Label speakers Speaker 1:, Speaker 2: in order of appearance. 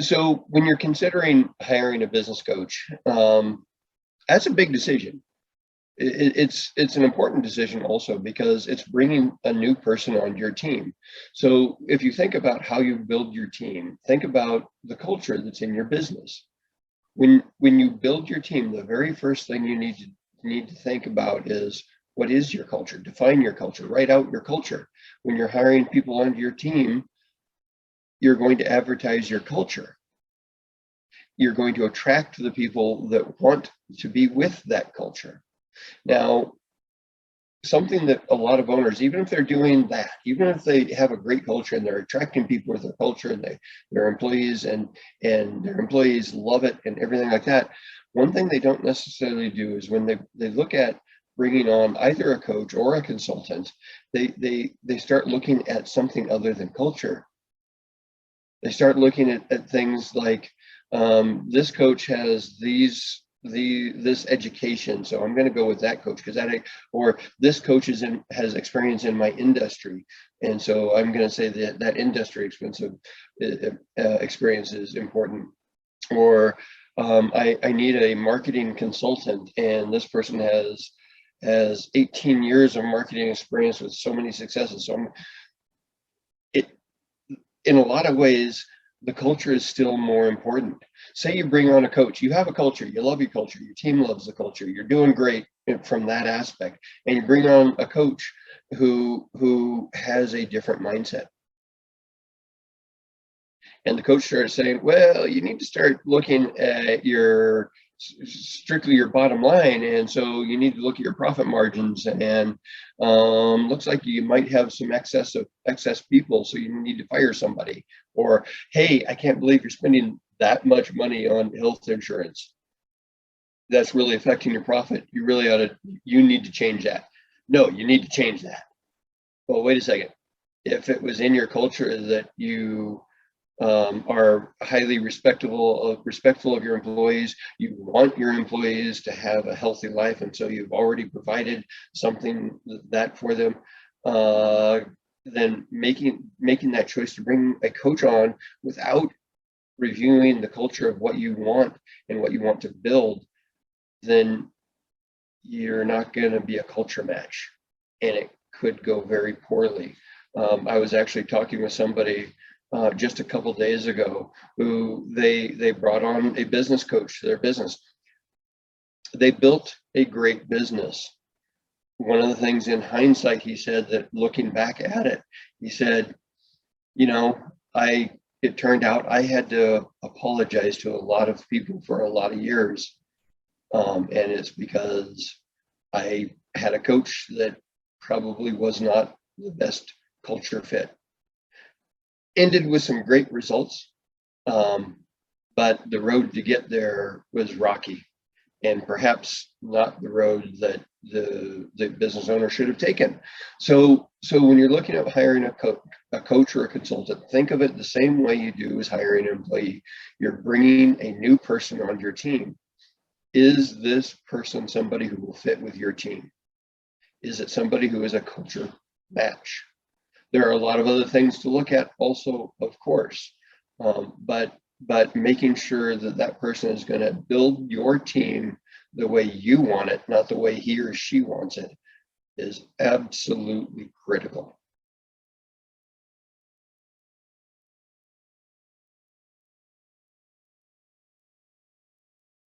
Speaker 1: So when you're considering hiring a business coach, that's a big decision. It's an important decision also because it's bringing a new person on your team. So if you think about how you build your team, think about the culture that's in your business. When you build your team, the very first thing you need to think about is, what is your culture? Define your culture. Write out your culture. When you're hiring people onto your team, you're going to advertise your culture. You're going to attract the people that want to be with that culture. Now, something that a lot of owners, even if they're doing that, even if they have a great culture and they're attracting people with their culture and their employees and their employees love it and everything like that, one thing they don't necessarily do is when they look at bringing on either a coach or a consultant, they start looking at something other than culture. They start looking at things like, this coach has this education, so I'm going to go with that coach because or this coach has experience in my industry, and so I'm going to say that industry experience is important. Or I need a marketing consultant, and this person has 18 years of marketing experience with so many successes. So in a lot of ways, the culture is still more important. Say you bring on a coach, you have a culture, you love your culture, your team loves the culture, you're doing great from that aspect, and you bring on a coach who has a different mindset. And the coach starts saying, well, you need to start looking at strictly your bottom line, and so you need to look at your profit margins, and looks like you might have some excess people, so you need to fire somebody. Or, hey, I can't believe you're spending that much money on health insurance. That's really affecting your profit. You need to change that. No, you need to change that. Well, wait a second. If it was in your culture that you are highly respectful of your employees, you want your employees to have a healthy life, and so you've already provided something that for them, then making that choice to bring a coach on without reviewing the culture of what you want and what you want to build, then you're not going to be a culture match, and it could go very poorly. I was actually talking with somebody just a couple days ago who they brought on a business coach to their business. They built a great business. One of the things in hindsight, he said that looking back at it, he said, it turned out I had to apologize to a lot of people for a lot of years. And it's because I had a coach that probably was not the best culture fit. Ended with some great results, but the road to get there was rocky, and perhaps not the road that the business owner should have taken. So when you're looking at hiring a coach or a consultant, think of it the same way you do as hiring an employee. You're bringing a new person on your team. Is this person somebody who will fit with your team? Is it somebody who is a culture match? There are a lot of other things to look at also, of course, but making sure that person is going to build your team the way you want it, not the way he or she wants it, is absolutely critical.